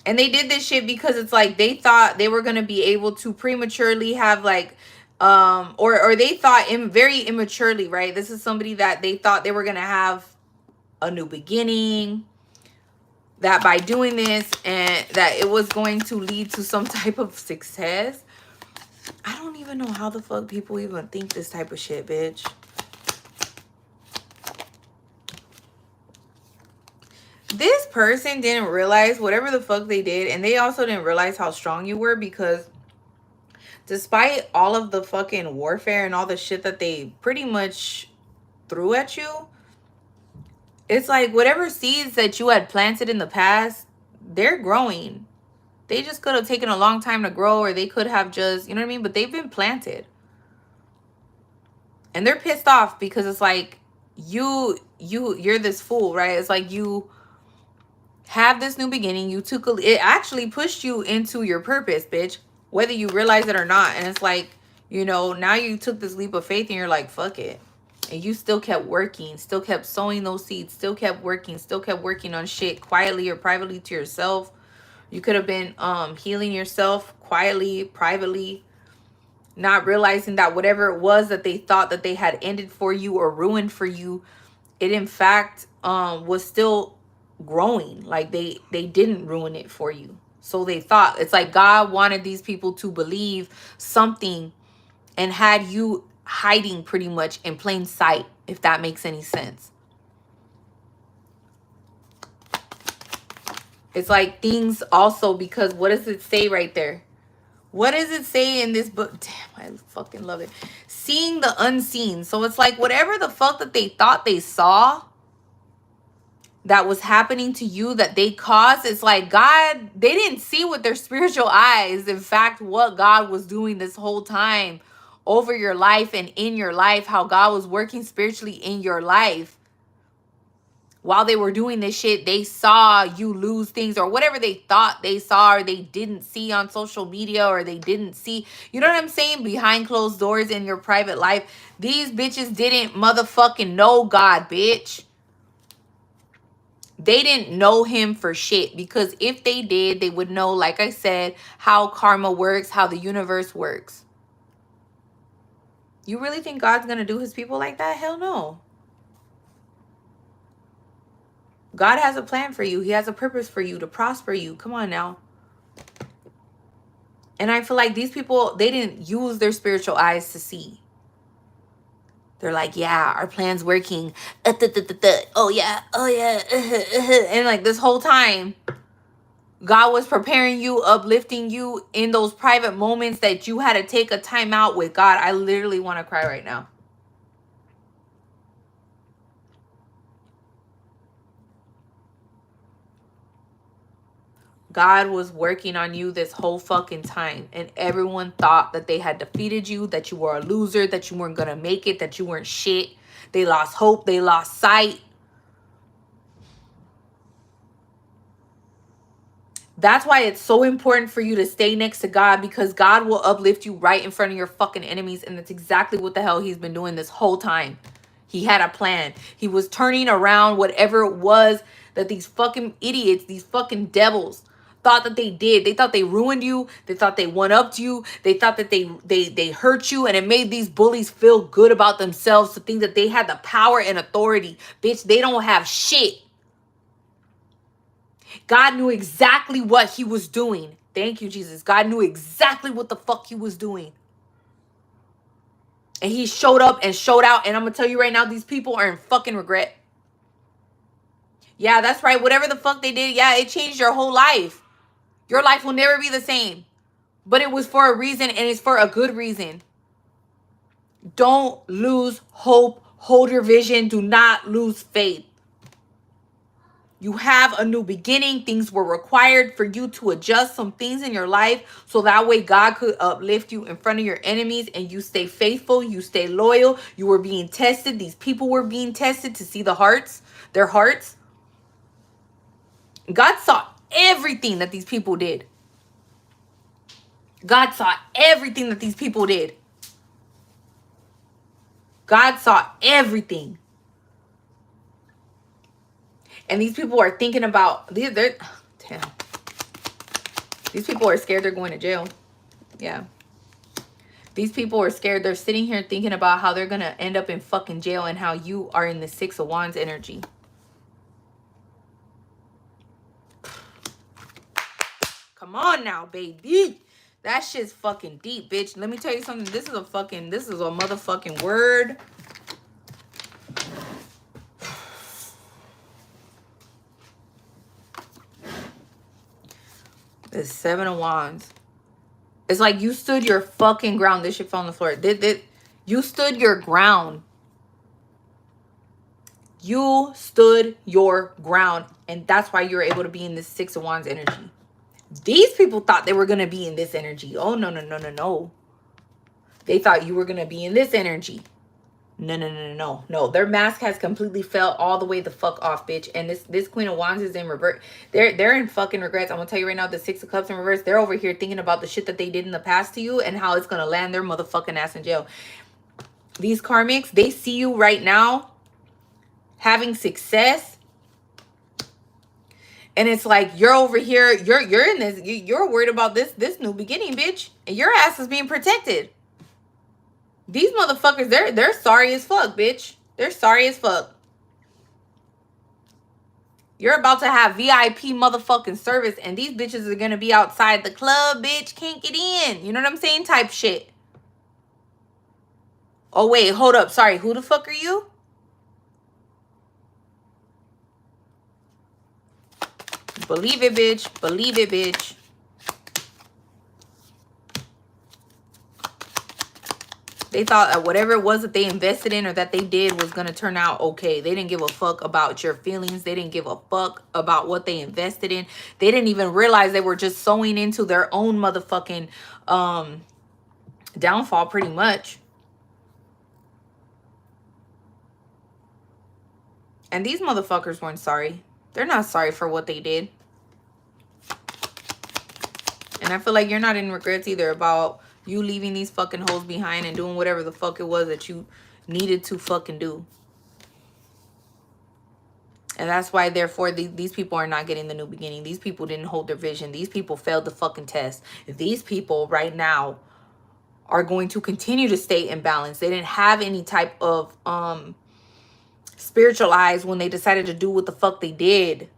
A: And they did this shit because it's like they thought they were going to be able to prematurely have like or they thought very immaturely, right? This is somebody that they thought they were going to have a new beginning, that by doing this and that it was going to lead to some type of success. I don't even know how the fuck people even think this type of shit, bitch. This person didn't realize whatever the fuck they did, and they also didn't realize how strong you were, because despite all of the fucking warfare and all the shit that they pretty much threw at you, It's like whatever seeds that you had planted in the past, they're growing. They just could have taken a long time to grow, or they could have just, you know what I mean? But they've been planted. And they're pissed off because it's like you're this fool, right? It's like you have this new beginning. You took it actually pushed you into your purpose, bitch, whether you realize it or not. And it's like, you know, now you took this leap of faith and you're like, fuck it. And you still kept working, still kept sowing those seeds, still kept working on shit quietly or privately to yourself. You could have been healing yourself quietly, privately, not realizing that whatever it was that they thought that they had ended for you or ruined for you, it in fact was still growing. Like they didn't ruin it for you. So they thought. It's like God wanted these people to believe something and had you hiding pretty much in plain sight, if that makes any sense. It's like things also, because what does it say right there? What does it say in this book? Damn, I fucking love it. Seeing the unseen. So it's like whatever the fuck that they thought they saw that was happening to you, that they caused, it's like God, they didn't see with their spiritual eyes, in fact, what God was doing this whole time over your life and in your life, how God was working spiritually in your life. While they were doing this shit, they saw you lose things or whatever they thought they saw or they didn't see on social media or they didn't see, you know what I'm saying, behind closed doors in your private life. These bitches didn't motherfucking know God, bitch. They didn't know him for shit, because if they did, they would know, like I said, how karma works, how the universe works. You really think God's going to do his people like that? Hell no. God has a plan for you. He has a purpose for you, to prosper you. Come on now. And I feel like these people, they didn't use their spiritual eyes to see. They're like, yeah, our plan's working. Oh, yeah. Oh, yeah. And like this whole time, God was preparing you, uplifting you in those private moments that you had to take a time out with God. I literally want to cry right now. God was working on you this whole fucking time. And everyone thought that they had defeated you, that you were a loser, that you weren't going to make it, that you weren't shit. They lost hope. They lost sight. That's why it's so important for you to stay next to God, because God will uplift you right in front of your fucking enemies. And that's exactly what the hell he's been doing this whole time. He had a plan. He was turning around whatever it was that these fucking idiots, these fucking devils thought that they did. They thought they ruined you. They thought they one-upped you. They thought that they hurt you, and it made these bullies feel good about themselves to think that they had the power and authority. Bitch, they don't have shit. God knew exactly what he was doing. Thank you, Jesus. God knew exactly what the fuck he was doing. And he showed up and showed out. And I'm going to tell you right now, these people are in fucking regret. Yeah, that's right. Whatever the fuck they did, yeah, it changed your whole life. Your life will never be the same. But it was for a reason, and it's for a good reason. Don't lose hope. Hold your vision. Do not lose faith. You have a new beginning. Things were required for you to adjust some things in your life, so that way God could uplift you in front of your enemies, and you stay faithful, you stay loyal. You were being tested. These people were being tested to see the hearts, their hearts. God saw everything that these people did. God saw everything that these people did. God saw everything. And these people are thinking about, damn. These people are scared they're going to jail. Yeah. These people are scared. They're sitting here thinking about how they're going to end up in fucking jail, and how you are in the 6 of Wands energy. Come on now, baby. That shit's fucking deep, bitch. Let me tell you something. This is a motherfucking word. The 7 of Wands. It's like you stood your fucking ground. This shit fell on the floor. You stood your ground. You stood your ground. And that's why you're able to be in this Six of Wands energy. These people thought they were going to be in this energy. Oh, no, no, no, no, no. They thought you were going to be in this energy. No, no, no, no, no, no. Their mask has completely fell all the way the fuck off, bitch. And this Queen of Wands is in reverse. They're in fucking regrets. I'm gonna tell you right now, the Six of Cups in reverse. They're over here thinking about the shit that they did in the past to you and how it's gonna land their motherfucking ass in jail. These karmics, they see you right now having success, and it's like you're over here. You're in this. You're worried about this new beginning, bitch, and your ass is being protected. These motherfuckers, they're sorry as fuck, bitch. They're sorry as fuck. You're about to have VIP motherfucking service, and these bitches are gonna be outside the club, bitch. Can't get in. You know what I'm saying? Type shit. Oh, wait, hold up. Sorry, who the fuck are you? Believe it, bitch. Believe it, bitch. They thought that whatever it was that they invested in or that they did was going to turn out okay. They didn't give a fuck about your feelings. They didn't give a fuck about what they invested in. They didn't even realize they were just sowing into their own motherfucking downfall pretty much. And these motherfuckers weren't sorry. They're not sorry for what they did. And I feel like you're not in regrets either about you leaving these fucking hoes behind and doing whatever the fuck it was that you needed to fucking do. And that's why, therefore, these people are not getting the new beginning. These people didn't hold their vision. These people failed the fucking test. These people right now are going to continue to stay in balance. They didn't have any type of spiritual eyes when they decided to do what the fuck they did.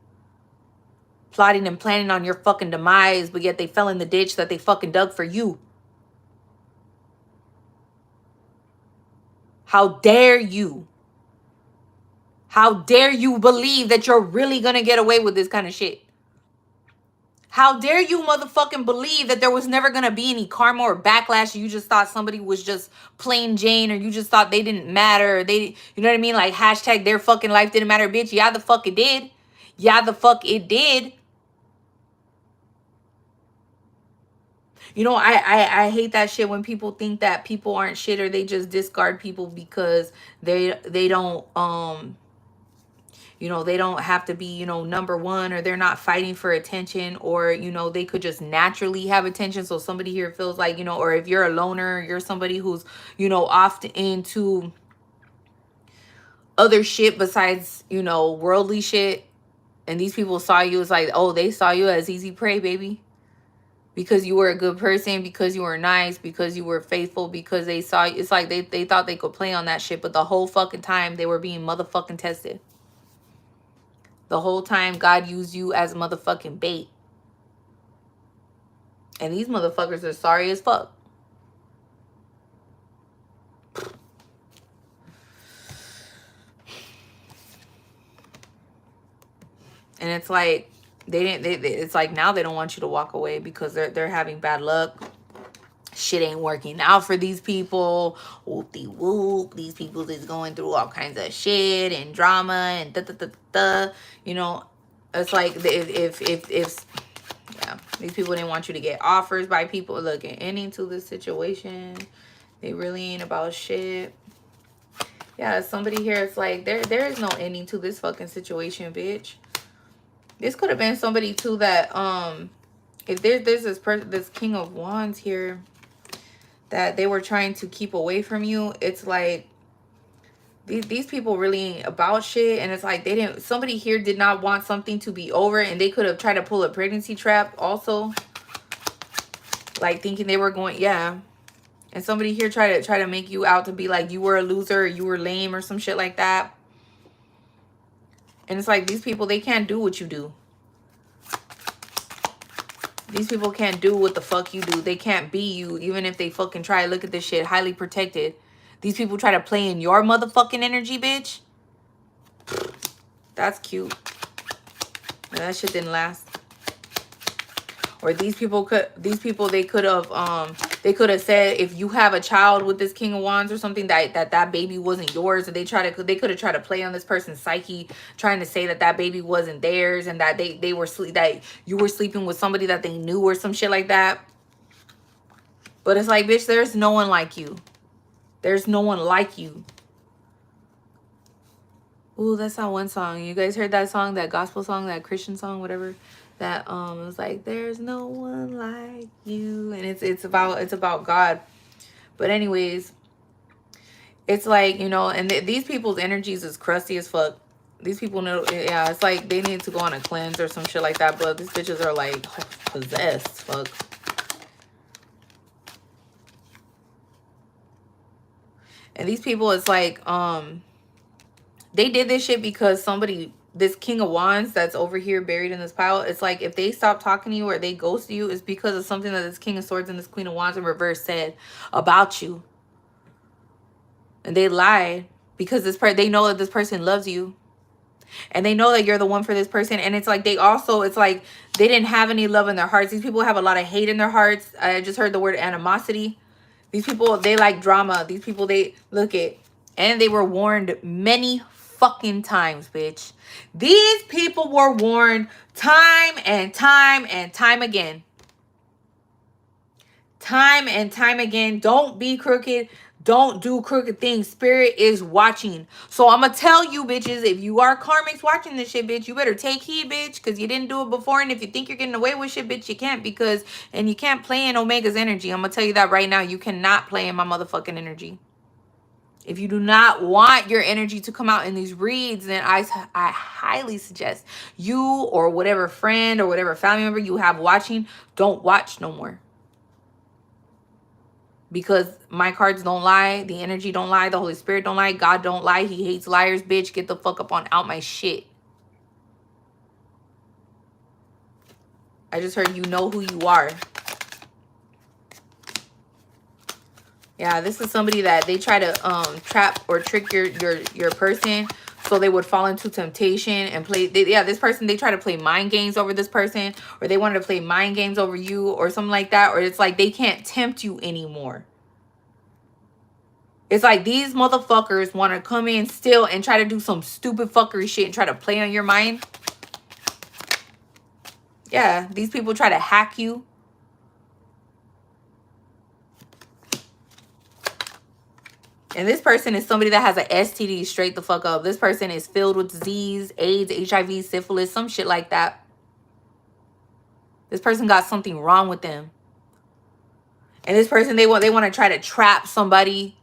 A: Plotting and planning on your fucking demise, but yet they fell in the ditch that they fucking dug for you. How dare you? How dare you believe that you're really gonna get away with this kind of shit? How dare you motherfucking believe that there was never gonna be any karma or backlash? You just thought somebody was just plain Jane, or you just thought they didn't matter. Or they, you know what I mean? Like hashtag their fucking life didn't matter, bitch. Yeah, the fuck it did. Yeah, the fuck it did. You know, I hate that shit when people think that people aren't shit, or they just discard people because they don't you know, they don't have to be, you know, number one, or they're not fighting for attention, or, you know, they could just naturally have attention. So somebody here feels like, you know, or if you're a loner, you're somebody who's, you know, off into other shit besides, you know, worldly shit, and these people saw you, it's like, oh, they saw you as easy prey, baby. Because you were a good person, because you were nice, because you were faithful, because they saw you. It's like they thought they could play on that shit, but the whole fucking time they were being motherfucking tested. The whole time God used you as motherfucking bait. And these motherfuckers are sorry as fuck. And it's like it's like now they don't want you to walk away because they're having bad luck. Shit ain't working out for these people. Whoop-de-whoop. These people is going through all kinds of shit and drama and da-da-da-da. You know, it's like if yeah, these people didn't want you to get offers by people. Look, ending to this situation. They really ain't about shit. Yeah, somebody here, it's like there is no ending to this fucking situation, bitch. This could have been somebody too that if there's this King of Wands here that they were trying to keep away from you. It's like these people really ain't about shit, and it's like somebody here did not want something to be over, and they could have tried to pull a pregnancy trap also, like thinking they were going, yeah. And somebody here try to make you out to be like you were a loser, or you were lame, or some shit like that. And it's like these people, they can't do what you do. These people can't do what the fuck you do. They can't be you, even if they fucking try. Look at this shit. Highly protected. These people try to play in your motherfucking energy, bitch. That's cute. No, that shit didn't last. Or these people they could have said, if you have a child with this King of Wands or something, that baby wasn't yours. And they could have tried to play on this person's psyche, trying to say that baby wasn't theirs, and that that you were sleeping with somebody that they knew or some shit like that. But it's like, bitch, there's no one like you. There's no one like you. Ooh, that's not one song. You guys heard that song, that gospel song, that Christian song, whatever? That it was like, there's no one like you. And it's about God. But anyways, it's like, you know, and these people's energies is crusty as fuck. These people know, yeah, it's like they need to go on a cleanse or some shit like that. But these bitches are like possessed, fuck. And these people, it's like, they did this shit because somebody, this King of Wands that's over here buried in this pile, it's like, if they stop talking to you or they ghost you, it's because of something that this King of Swords and this Queen of Wands in reverse said about you. And they lied because they know that this person loves you. And they know that you're the one for this person. And it's like, it's like they didn't have any love in their hearts. These people have a lot of hate in their hearts. I just heard the word animosity. These people, they like drama. These people, they look at, and they were warned many fucking times, bitch. These people were warned time and time and time again. Time and time again. Don't be crooked. Don't do crooked things. Spirit is watching. So I'm going to tell you, bitches, if you are karmics watching this shit, bitch, you better take heed, bitch, because you didn't do it before. And if you think you're getting away with shit, bitch, you can't, and you can't play in Omega's energy. I'm going to tell you that right now. You cannot play in my motherfucking energy. If you do not want your energy to come out in these reads, then I highly suggest you or whatever friend or whatever family member you have watching, don't watch no more. Because my cards don't lie. The energy don't lie. The Holy Spirit don't lie. God don't lie. He hates liars, bitch. Get the fuck up on out my shit. I just heard you know who you are. Yeah, this is somebody that they try to trap or trick your person so they would fall into temptation and play. This person, they try to play mind games over this person, or they wanted to play mind games over you or something like that. Or it's like they can't tempt you anymore. It's like these motherfuckers want to come in still and try to do some stupid fuckery shit and try to play on your mind. Yeah, these people try to hack you. And this person is somebody that has an STD straight the fuck up. This person is filled with disease, AIDS, HIV, syphilis, some shit like that. This person got something wrong with them. And this person, they want to try to trap somebody.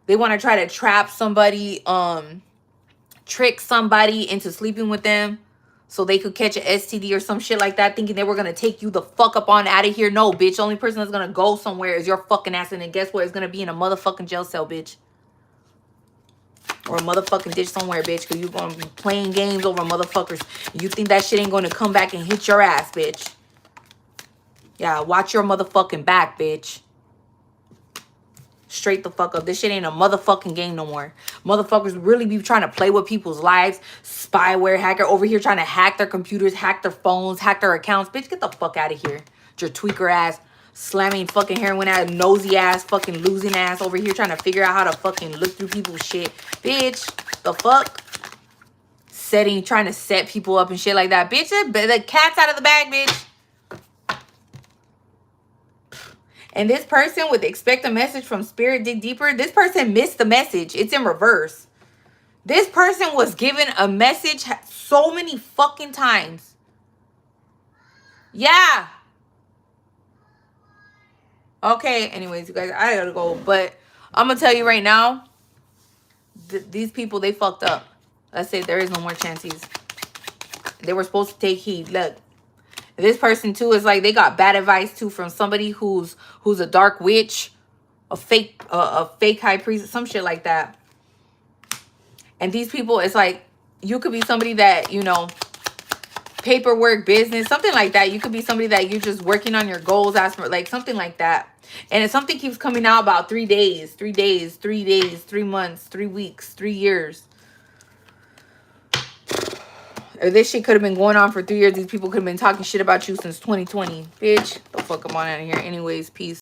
A: They want to try to trap somebody, trick somebody into sleeping with them so they could catch an STD or some shit like that, thinking they were going to take you the fuck up on out of here. No, bitch. The only person that's going to go somewhere is your fucking ass. And then guess what? It's going to be in a motherfucking jail cell, bitch. Or a motherfucking ditch somewhere, bitch. Because you're going to be playing games over motherfuckers. You think that shit ain't going to come back and hit your ass, bitch. Yeah, watch your motherfucking back, bitch. Straight the fuck up. This shit ain't a motherfucking game no more. Motherfuckers really be trying to play with people's lives. Spyware hacker over here trying to hack their computers, hack their phones, hack their accounts. Bitch, get the fuck out of here. Your tweaker ass, slamming fucking heroin ass, nosy ass, fucking losing ass over here trying to figure out how to fucking look through people's shit. Bitch, the fuck? Trying to set people up and shit like that. Bitch, the cat's out of the bag, bitch. And this person would expect a message from Spirit, dig deeper. This person missed the message. It's in reverse. This person was given a message so many fucking times. Yeah. Okay, anyways, you guys, I gotta go. But I'm gonna tell you right now, these people, they fucked up. That's it. There is no more chances. They were supposed to take heed. Look. This person too is like they got bad advice too from somebody who's a dark witch, a fake high priest, some shit like that. And these people, it's like you could be somebody that, you know, paperwork, business, something like that. You could be somebody that you're just working on your goals, as for like something like that. And if something keeps coming out about 3 days, 3 days, 3 days, 3 months, 3 weeks, 3 years. Or this shit could have been going on for 3 years. These people could have been talking shit about you since 2020. Bitch, the fuck I'm on out of here. Anyways, peace.